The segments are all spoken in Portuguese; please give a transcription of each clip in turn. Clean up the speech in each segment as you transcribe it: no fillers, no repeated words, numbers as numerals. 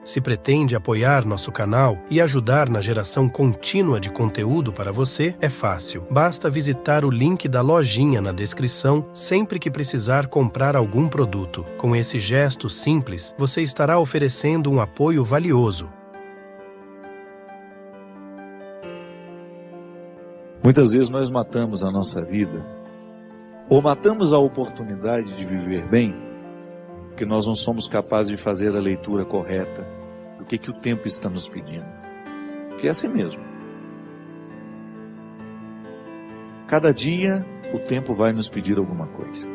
Se pretende apoiar nosso canal e ajudar na geração contínua de conteúdo para você, é fácil. Basta visitar o link da lojinha na descrição sempre que precisar comprar algum produto. Com esse gesto simples, você estará oferecendo um apoio valioso. Muitas vezes nós matamos a nossa vida, ou matamos a oportunidade de viver bem, porque nós não somos capazes de fazer a leitura correta do que o tempo está nos pedindo. Que é assim mesmo. Cada dia o tempo vai nos pedir alguma coisa.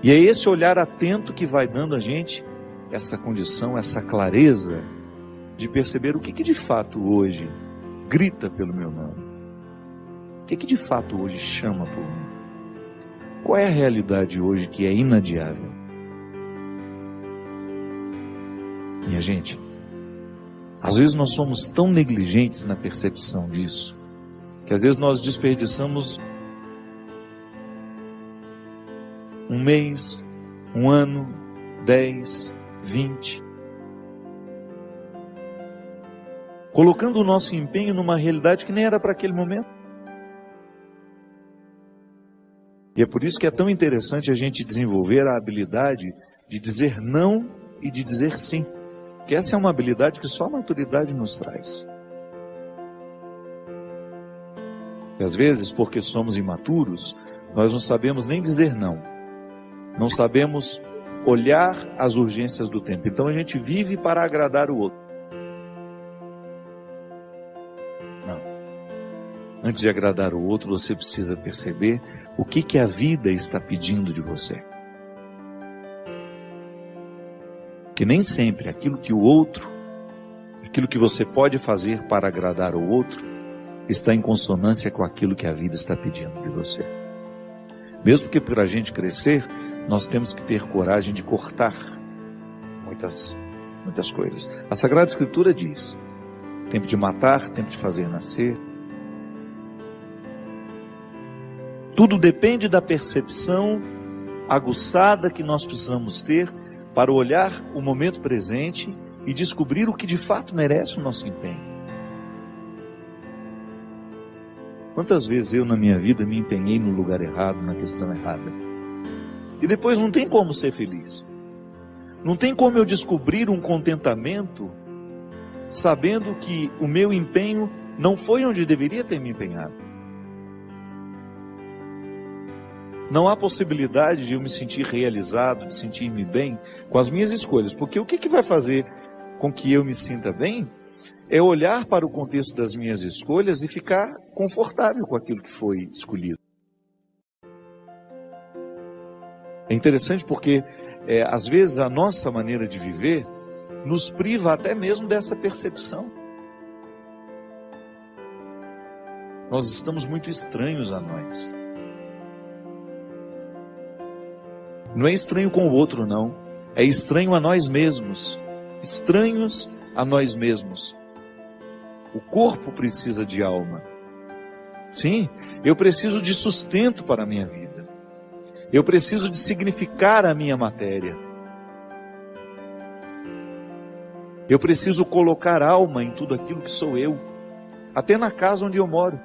E é esse olhar atento que vai dando a gente essa condição, essa clareza de perceber o que de fato hoje grita pelo meu nome. O que de fato hoje chama por mim. Qual é a realidade hoje que é inadiável? Minha gente, às vezes nós somos tão negligentes na percepção disso, que às vezes nós desperdiçamos um mês, um ano, 10, 20, colocando o nosso empenho numa realidade que nem era para aquele momento. E é por isso que é tão interessante a gente desenvolver a habilidade de dizer não e de dizer sim. Porque essa é uma habilidade que só a maturidade nos traz. E às vezes, porque somos imaturos, nós não sabemos nem dizer não. Não sabemos olhar as urgências do tempo. Então a gente vive para agradar o outro. Não. Antes de agradar o outro, você precisa perceber o que a vida está pedindo de você. Que nem sempre aquilo que o outro, aquilo que você pode fazer para agradar o outro, está em consonância com aquilo que a vida está pedindo de você. Mesmo que para a gente crescer, nós temos que ter coragem de cortar muitas coisas. A Sagrada Escritura diz: tempo de matar, tempo de fazer nascer. Tudo depende da percepção aguçada que nós precisamos ter para olhar o momento presente e descobrir o que de fato merece o nosso empenho. Quantas vezes eu na minha vida me empenhei no lugar errado, na questão errada? E depois não tem como ser feliz. Não tem como eu descobrir um contentamento sabendo que o meu empenho não foi onde deveria ter me empenhado. Não há possibilidade de eu me sentir realizado, de sentir-me bem com as minhas escolhas. Porque o que vai fazer com que eu me sinta bem é olhar para o contexto das minhas escolhas e ficar confortável com aquilo que foi escolhido. É interessante porque, às vezes, a nossa maneira de viver nos priva até mesmo dessa percepção. Nós estamos muito estranhos a nós. Não é estranho com o outro, não. É estranho a nós mesmos. Estranhos a nós mesmos. O corpo precisa de alma. Sim, eu preciso de sustento para a minha vida. Eu preciso de significar a minha matéria. Eu preciso colocar alma em tudo aquilo que sou eu. Até na casa onde eu moro.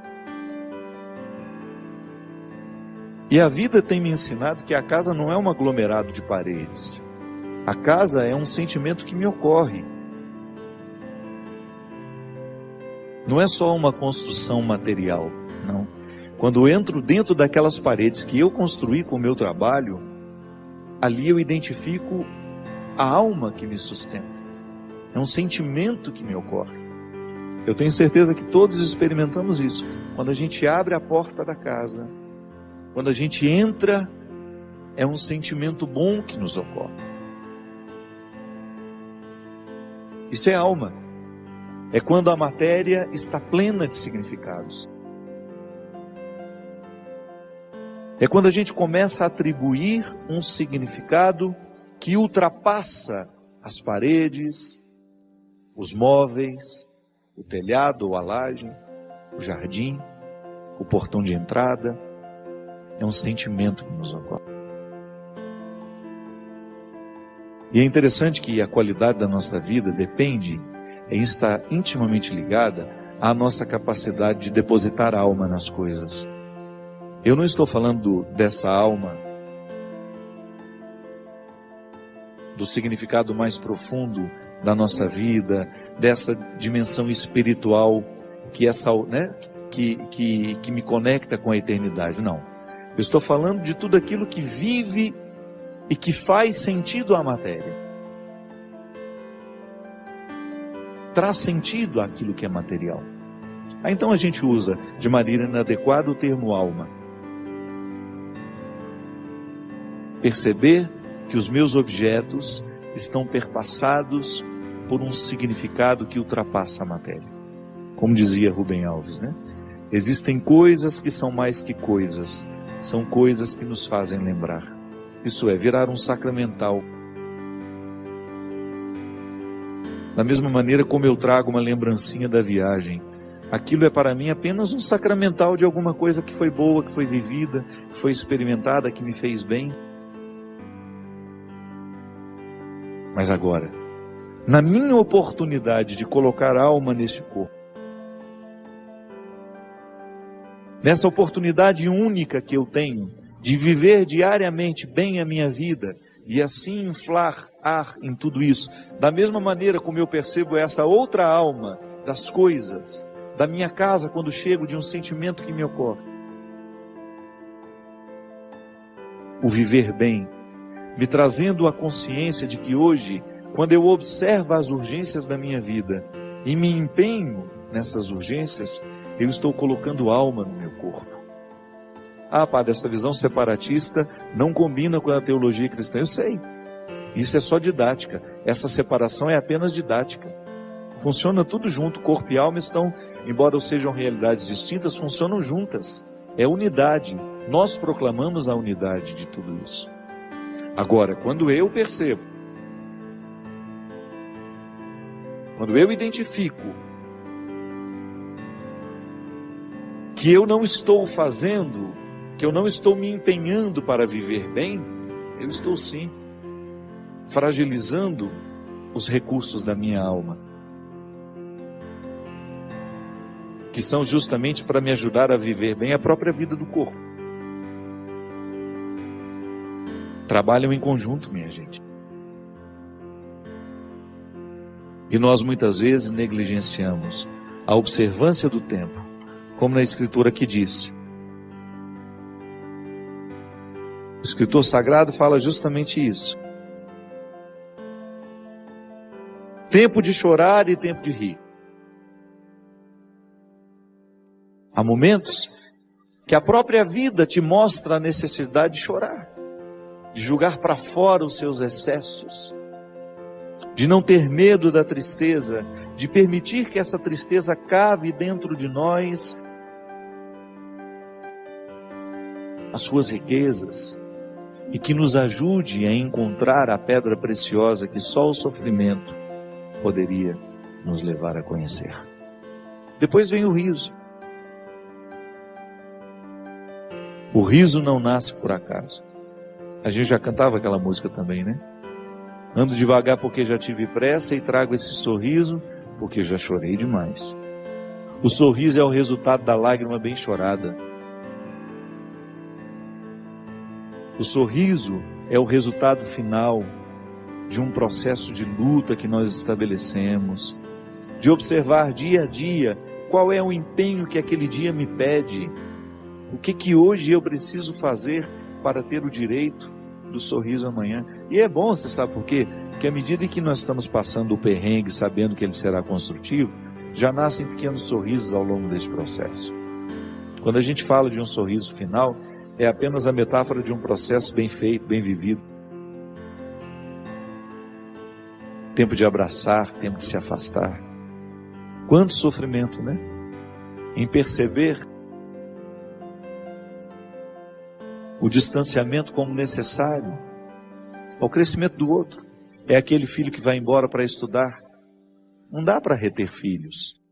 E a vida tem me ensinado que a casa não é um aglomerado de paredes. A casa é um sentimento que me ocorre. Não é só uma construção material, não. Quando eu entro dentro daquelas paredes que eu construí com o meu trabalho, ali eu identifico a alma que me sustenta. É um sentimento que me ocorre. Eu tenho certeza que todos experimentamos isso. Quando a gente abre a porta da casa, quando a gente entra, é um sentimento bom que nos ocorre. Isso é alma. É quando a matéria está plena de significados. É quando a gente começa a atribuir um significado que ultrapassa as paredes, os móveis, o telhado ou a laje, o jardim, o portão de entrada. É um sentimento que nos ocorre. E é interessante que a qualidade da nossa vida depende, está intimamente ligada à nossa capacidade de depositar alma nas coisas. Eu não estou falando dessa alma, do significado mais profundo da nossa vida, dessa dimensão espiritual que me conecta com a eternidade. Não. Eu estou falando de tudo aquilo que vive e que faz sentido à matéria. Traz sentido àquilo que é material. Então a gente usa de maneira inadequada o termo alma. Perceber que os meus objetos estão perpassados por um significado que ultrapassa a matéria. Como dizia Rubem Alves, né? Existem coisas que são mais que coisas, são coisas que nos fazem lembrar. Isso é, virar um sacramental. Da mesma maneira como eu trago uma lembrancinha da viagem, aquilo é para mim apenas um sacramental de alguma coisa que foi boa, que foi vivida, que foi experimentada, que me fez bem. Mas agora, na minha oportunidade de colocar alma neste corpo, nessa oportunidade única que eu tenho de viver diariamente bem a minha vida e assim inflar ar em tudo isso, da mesma maneira como eu percebo essa outra alma das coisas, da minha casa quando chego, de um sentimento que me ocorre. O viver bem, me trazendo a consciência de que hoje, quando eu observo as urgências da minha vida e me empenho nessas urgências, eu estou colocando alma no meu corpo. Ah, padre, essa visão separatista não combina com a teologia cristã. Eu sei. Isso é só didática. Essa separação é apenas didática. Funciona tudo junto. Corpo e alma estão, embora sejam realidades distintas, funcionam juntas. É unidade. Nós proclamamos a unidade de tudo isso. Agora, quando eu percebo, quando eu identifico que eu não estou fazendo, que eu não estou me empenhando para viver bem, eu estou sim fragilizando os recursos da minha alma, que são justamente para me ajudar a viver bem a própria vida do corpo. Trabalham em conjunto, minha gente. E nós muitas vezes negligenciamos a observância do tempo, como na Escritura que diz. O Escritor Sagrado fala justamente isso. Tempo de chorar e tempo de rir. Há momentos que a própria vida te mostra a necessidade de chorar, de julgar para fora os seus excessos, de não ter medo da tristeza, de permitir que essa tristeza cave dentro de nós as suas riquezas e que nos ajude a encontrar a pedra preciosa que só o sofrimento poderia nos levar a conhecer. Depois vem o riso. O riso não nasce por acaso. A gente já cantava aquela música também, né? Ando devagar porque já tive pressa e trago esse sorriso porque já chorei demais. O sorriso é o resultado da lágrima bem chorada. O sorriso é o resultado final de um processo de luta que nós estabelecemos, de observar dia a dia qual é o empenho que aquele dia me pede, o que hoje eu preciso fazer para ter o direito do sorriso amanhã. E é bom, você sabe por quê? Porque à medida que nós estamos passando o perrengue, sabendo que ele será construtivo, já nascem pequenos sorrisos ao longo desse processo. Quando a gente fala de um sorriso final, é apenas a metáfora de um processo bem feito, bem vivido. Tempo de abraçar, tempo de se afastar. Quanto sofrimento, né? Em perceber o distanciamento como necessário ao crescimento do outro. É aquele filho que vai embora para estudar. Não dá para reter filhos.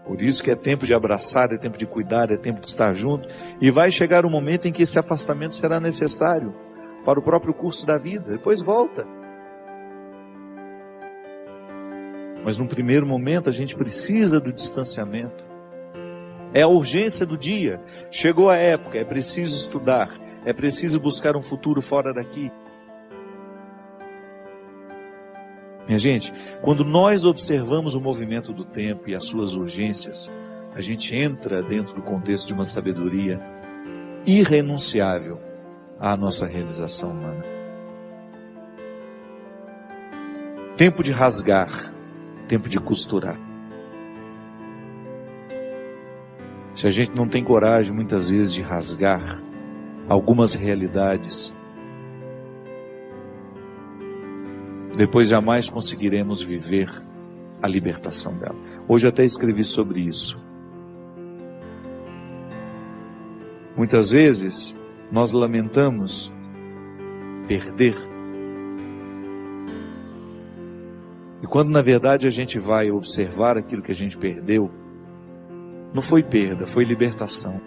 Por isso que é tempo de abraçar, é tempo de cuidar, é tempo de estar junto. E vai chegar um momento em que esse afastamento será necessário. para o próprio curso da vida, depois volta. Mas num primeiro momento a gente precisa do distanciamento. É a urgência do dia. Chegou a época, é preciso estudar, é preciso buscar um futuro fora daqui. Minha gente, quando nós observamos o movimento do tempo e as suas urgências, a gente entra dentro do contexto de uma sabedoria irrenunciável à nossa realização humana. Tempo de rasgar, tempo de costurar. Se a gente não tem coragem muitas vezes de rasgar algumas realidades, depois jamais conseguiremos viver a libertação dela. Hoje até escrevi sobre isso. Muitas vezes nós lamentamos perder. E quando na verdade a gente vai observar aquilo que a gente perdeu, não foi perda, foi libertação.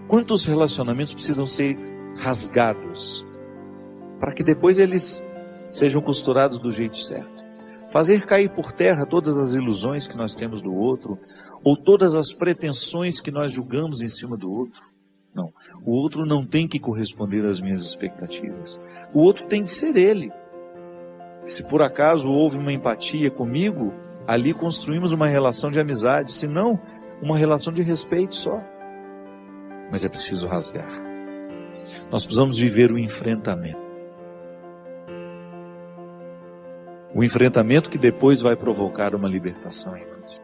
Quantos relacionamentos precisam ser rasgados para que depois eles sejam costurados do jeito certo? Fazer cair por terra todas as ilusões que nós temos do outro, ou todas as pretensões que nós julgamos em cima do outro. Não, o outro não tem que corresponder às minhas expectativas. O outro tem que ser ele. Se por acaso houve uma empatia comigo, ali construímos uma relação de amizade, se não, uma relação de respeito só. Mas é preciso rasgar. Nós precisamos viver o enfrentamento. O enfrentamento que depois vai provocar uma libertação em nós.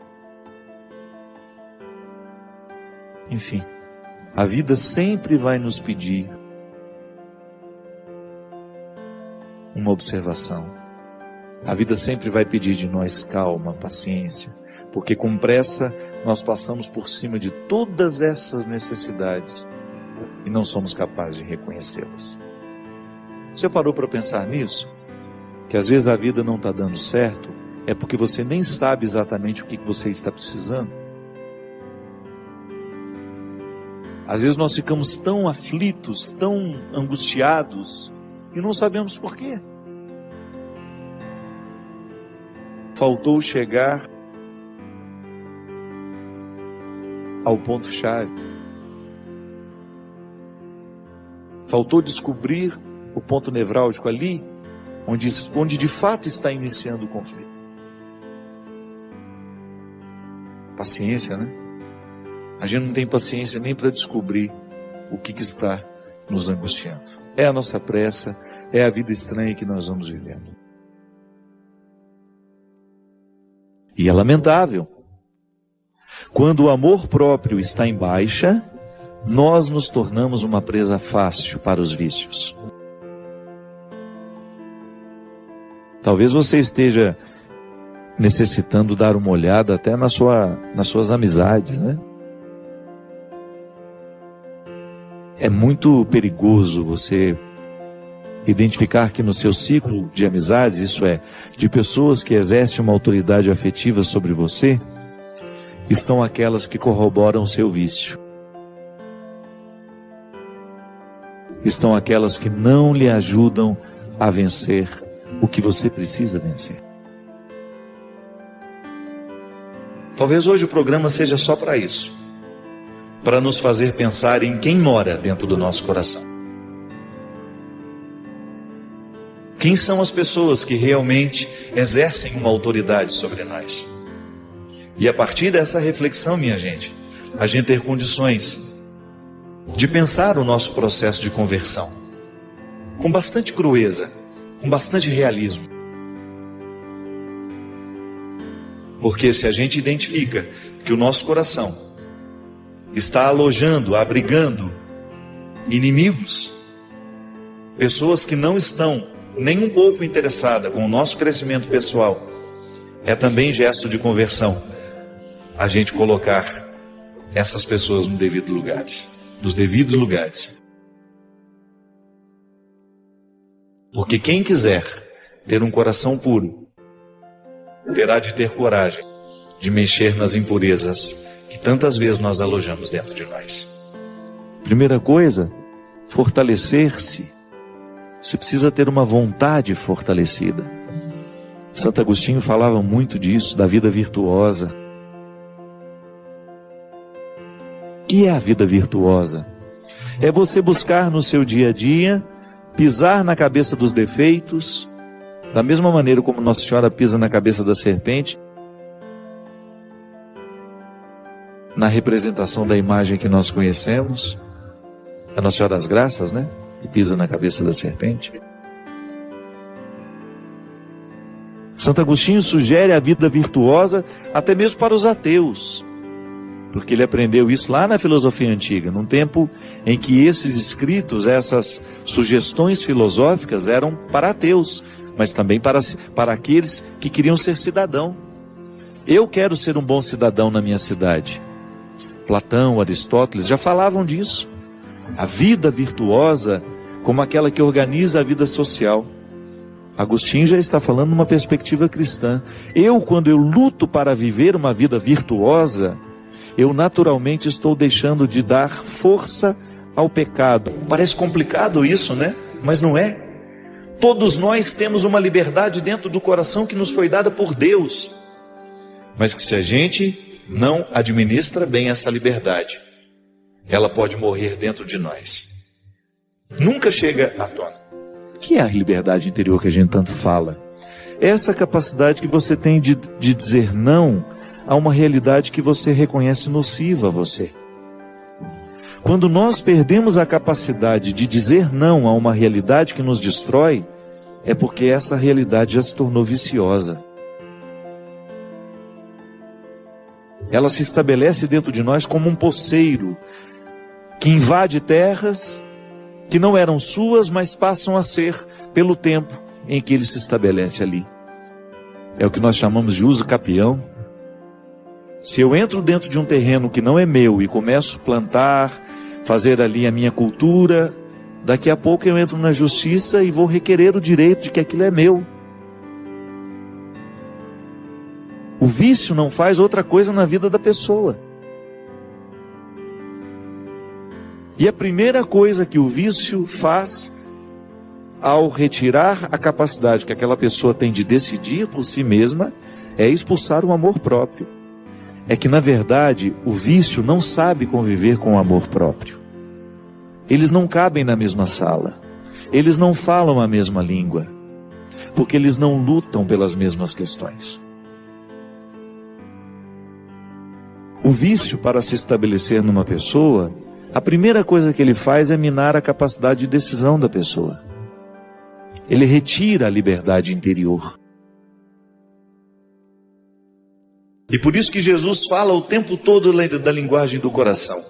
Enfim, a vida sempre vai nos pedir uma observação. A vida sempre vai pedir de nós calma, paciência, porque com pressa nós passamos por cima de todas essas necessidades e não somos capazes de reconhecê-las. Você parou para pensar nisso? Que às vezes a vida não está dando certo, é porque você nem sabe exatamente o que você está precisando. Às vezes nós ficamos tão aflitos, tão angustiados, e não sabemos por quê. Faltou chegar ao ponto-chave. Faltou descobrir o ponto nevrálgico ali, onde de fato está iniciando o conflito. Paciência, né? A gente não tem paciência nem para descobrir o que está nos angustiando. É a nossa pressa, é a vida estranha que nós vamos vivendo. E é lamentável. Quando o amor próprio está em baixa, nós nos tornamos uma presa fácil para os vícios. Talvez você esteja necessitando dar uma olhada até nas suas amizades, né? É muito perigoso você identificar que no seu ciclo de amizades, isso é, de pessoas que exercem uma autoridade afetiva sobre você, estão aquelas que corroboram o seu vício. Estão aquelas que não lhe ajudam a vencer o que você precisa vencer. Talvez hoje o programa seja só para isso, para nos fazer pensar em quem mora dentro do nosso coração. Quem são as pessoas que realmente exercem uma autoridade sobre nós? E a partir dessa reflexão, minha gente, a gente ter condições de pensar o nosso processo de conversão com bastante crueza, com bastante realismo. Porque se a gente identifica que o nosso coração está alojando, abrigando inimigos, pessoas que não estão nem um pouco interessadas com o nosso crescimento pessoal, é também gesto de conversão a gente colocar essas pessoas nos devidos lugares. Porque quem quiser ter um coração puro, terá de ter coragem de mexer nas impurezas que tantas vezes nós alojamos dentro de nós. Primeira coisa, fortalecer-se. Você precisa ter uma vontade fortalecida. Santo Agostinho falava muito disso, da vida virtuosa. O que é a vida virtuosa? É você buscar no seu dia a dia, pisar na cabeça dos defeitos, da mesma maneira como Nossa Senhora pisa na cabeça da serpente, na representação da imagem que nós conhecemos, a Nossa Senhora das Graças, né? Que pisa na cabeça da serpente. Santo Agostinho sugere a vida virtuosa até mesmo para os ateus, porque ele aprendeu isso lá na filosofia antiga, num tempo em que esses escritos, essas sugestões filosóficas eram para ateus, mas também para aqueles que queriam ser cidadão. Eu quero ser um bom cidadão na minha cidade. Platão, Aristóteles já falavam disso. A vida virtuosa como aquela que organiza a vida social. Agostinho já está falando numa perspectiva cristã. Quando eu luto para viver uma vida virtuosa, eu naturalmente estou deixando de dar força ao pecado. Parece complicado isso, né? Mas não é. Todos nós temos uma liberdade dentro do coração que nos foi dada por Deus. Mas que se a gente não administra bem essa liberdade, ela pode morrer dentro de nós. Nunca chega à tona. O que é a liberdade interior que a gente tanto fala? É essa capacidade que você tem de dizer não a uma realidade que você reconhece nociva a você. Quando nós perdemos a capacidade de dizer não a uma realidade que nos destrói, é porque essa realidade já se tornou viciosa. Ela se estabelece dentro de nós como um poceiro que invade terras que não eram suas, mas passam a ser pelo tempo em que ele se estabelece ali. É o que nós chamamos de uso capião. Se eu entro dentro de um terreno que não é meu e começo a plantar, fazer ali a minha cultura, daqui a pouco eu entro na justiça e vou requerer o direito de que aquilo é meu. O vício não faz outra coisa na vida da pessoa. E a primeira coisa que o vício faz, ao retirar a capacidade que aquela pessoa tem de decidir por si mesma, é expulsar o amor próprio. É que, na verdade, o vício não sabe conviver com o amor próprio. Eles não cabem na mesma sala. Eles não falam a mesma língua. Porque eles não lutam pelas mesmas questões. O vício, para se estabelecer numa pessoa, a primeira coisa que ele faz é minar a capacidade de decisão da pessoa. Ele retira a liberdade interior. E por isso que Jesus fala o tempo todo da linguagem do coração.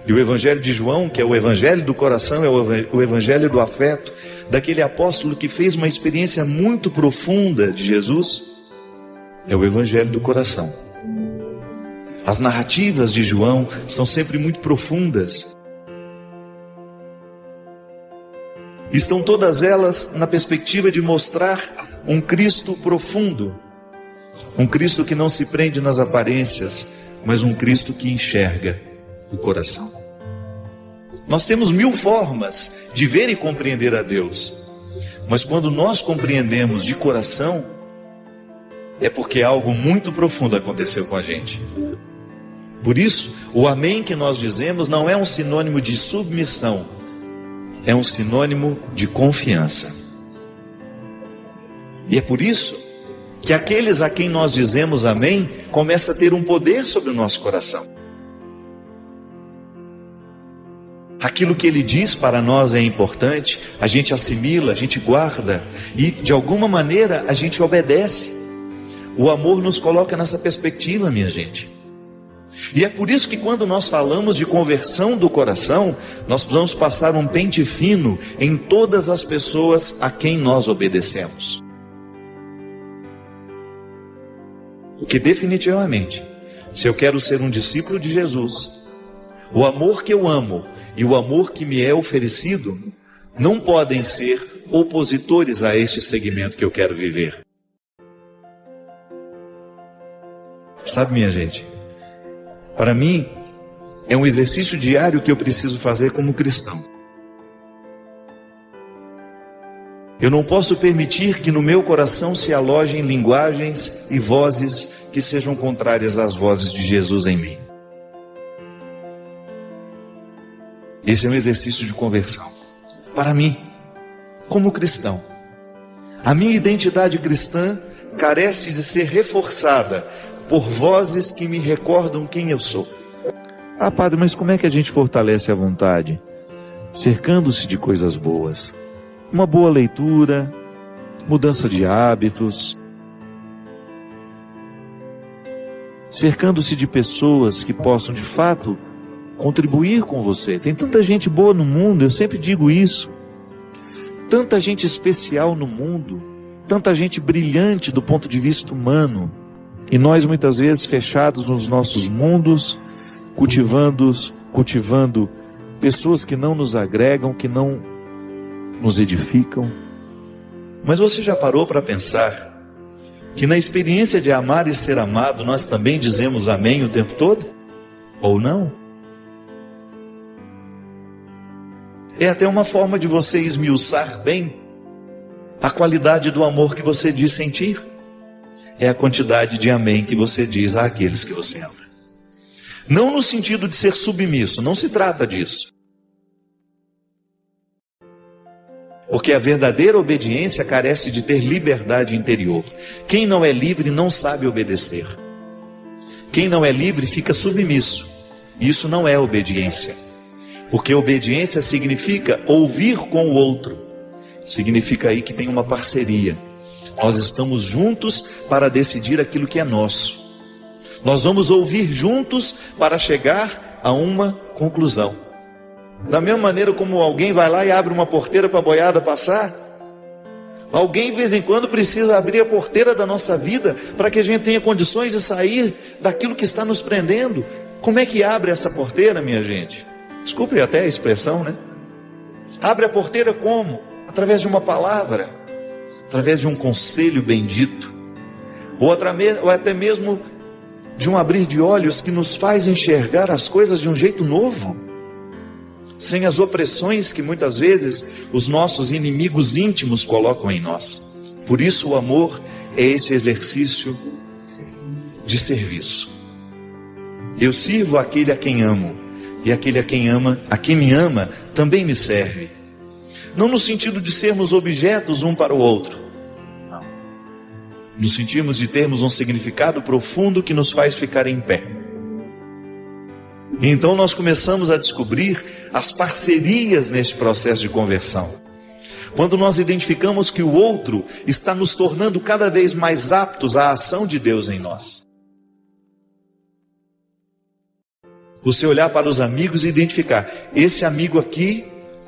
E o Evangelho de João, que é o Evangelho do coração, é o Evangelho do afeto, daquele apóstolo que fez uma experiência muito profunda de Jesus, é o Evangelho do coração. As narrativas de João são sempre muito profundas. Estão todas elas na perspectiva de mostrar um Cristo profundo. Um Cristo que não se prende nas aparências, mas um Cristo que enxerga o coração. Nós temos 1000 formas de ver e compreender a Deus. Mas quando nós compreendemos de coração, é porque algo muito profundo aconteceu com a gente. Por isso, o amém que nós dizemos não é um sinônimo de submissão, é um sinônimo de confiança. E é por isso que aqueles a quem nós dizemos amém, começam a ter um poder sobre o nosso coração. Aquilo que ele diz para nós é importante, a gente assimila, a gente guarda e de alguma maneira a gente obedece. O amor nos coloca nessa perspectiva, minha gente. E é por isso que quando nós falamos de conversão do coração, nós precisamos passar um pente fino em todas as pessoas a quem nós obedecemos. Porque definitivamente, se eu quero ser um discípulo de Jesus, o amor que eu amo e o amor que me é oferecido não podem ser opositores a este segmento que eu quero viver. Sabe, minha gente, para mim É um exercício diário que eu preciso fazer como cristão. Eu não posso permitir que no meu coração se alojem linguagens e vozes que sejam contrárias às vozes de Jesus em mim. Esse é um exercício de conversão. Para mim, como cristão, a minha identidade cristã carece de ser reforçada por vozes que me recordam quem eu sou. Ah, padre, mas como é que a gente fortalece a vontade? Cercando-se de coisas boas. Uma boa leitura, mudança de hábitos, cercando-se de pessoas que possam de fato contribuir com você. Tem tanta gente boa no mundo, eu sempre digo isso. Tanta gente especial no mundo, tanta gente brilhante do ponto de vista humano. E nós muitas vezes fechados nos nossos mundos, cultivando pessoas que não nos agregam, que não nos edificam. Mas você já parou para pensar que na experiência de amar e ser amado, nós também dizemos amém o tempo todo? Ou não? É até uma forma de você esmiuçar bem a qualidade do amor que você diz sentir. É a quantidade de amém que você diz àqueles que você ama. Não no sentido de ser submisso, não se trata disso. Porque a verdadeira obediência carece de ter liberdade interior. Quem não é livre não sabe obedecer. Quem não é livre fica submisso. Isso não é obediência. Porque obediência significa ouvir com o outro. Significa aí que tem uma parceria. Nós estamos juntos para decidir aquilo que é nosso. Nós vamos ouvir juntos para chegar a uma conclusão. Da mesma maneira como alguém vai lá e abre uma porteira para a boiada passar, alguém de vez em quando precisa abrir a porteira da nossa vida para que a gente tenha condições de sair daquilo que está nos prendendo. Como é que abre essa porteira, minha gente? Desculpe até a expressão, né? Abre a porteira como? Através de uma palavra, através de um conselho bendito, ou até mesmo de um abrir de olhos que nos faz enxergar as coisas de um jeito novo, sem as opressões que muitas vezes os nossos inimigos íntimos colocam em nós. Por isso o amor é esse exercício de serviço. Eu sirvo aquele a quem amo, e aquele a quem me ama, também me serve. Não no sentido de sermos objetos um para o outro, não. No sentido de termos um significado profundo que nos faz ficar em pé. Então nós começamos a descobrir as parcerias neste processo de conversão. Quando nós identificamos que o outro está nos tornando cada vez mais aptos à ação de Deus em nós. Você olhar para os amigos e identificar, esse amigo aqui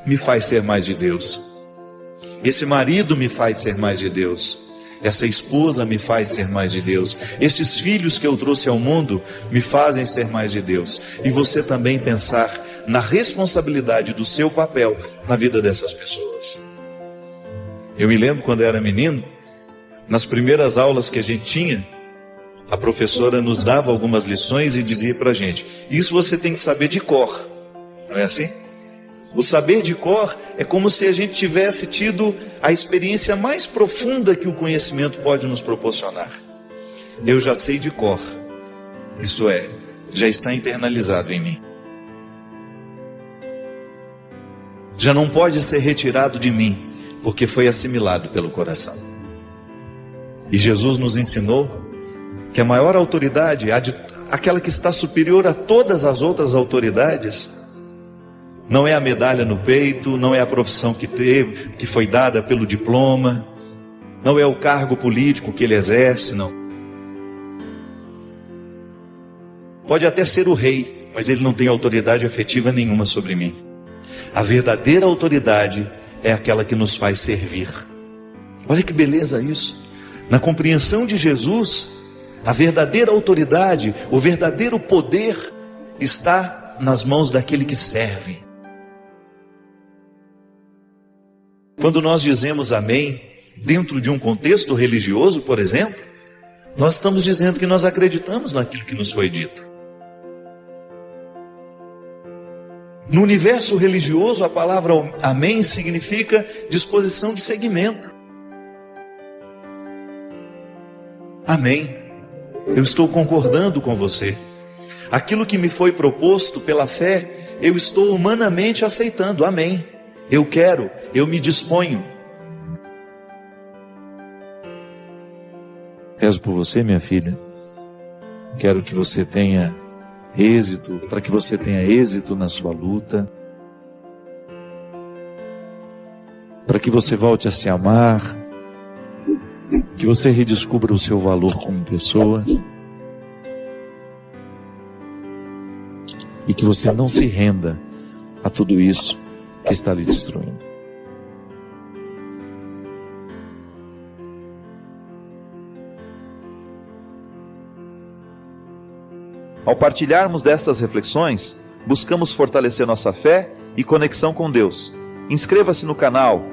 me faz ser mais de Deus. Esse marido me faz ser mais de Deus. Essa esposa me faz ser mais de Deus. Esses filhos que eu trouxe ao mundo me fazem ser mais de Deus. E você também pensar na responsabilidade do seu papel na vida dessas pessoas. Eu me lembro quando eu era menino, nas primeiras aulas que a gente tinha, a professora nos dava algumas lições e dizia para a gente, isso você tem que saber de cor. Não é assim? O saber de cor é como se a gente tivesse tido a experiência mais profunda que o conhecimento pode nos proporcionar. Eu já sei de cor, isto é, já está internalizado em mim. Já não pode ser retirado de mim, porque foi assimilado pelo coração. E Jesus nos ensinou que a maior autoridade, aquela que está superior a todas as outras autoridades, não é a medalha no peito, não é a profissão que foi dada pelo diploma, não é o cargo político que ele exerce, não. Pode até ser o rei, mas ele não tem autoridade efetiva nenhuma sobre mim. A verdadeira autoridade é aquela que nos faz servir. Olha que beleza isso. Na compreensão de Jesus, a verdadeira autoridade, o verdadeiro poder está nas mãos daquele que serve. Quando nós dizemos amém, dentro de um contexto religioso, por exemplo, nós estamos dizendo que nós acreditamos naquilo que nos foi dito. No universo religioso, a palavra amém significa disposição de seguimento. Amém. Eu estou concordando com você. Aquilo que me foi proposto pela fé, eu estou humanamente aceitando. Amém. Eu quero, eu me disponho. Rezo por você, minha filha. Quero que você tenha êxito, para que você tenha êxito na sua luta, para que você volte a se amar, que você redescubra o seu valor como pessoa e que você não se renda a tudo isso que está lhe destruindo. Ao partilharmos destas reflexões, buscamos fortalecer nossa fé e conexão com Deus. Inscreva-se no canal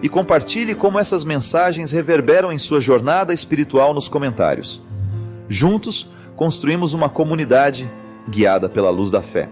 e compartilhe como essas mensagens reverberam em sua jornada espiritual nos comentários. Juntos, construímos uma comunidade guiada pela luz da fé.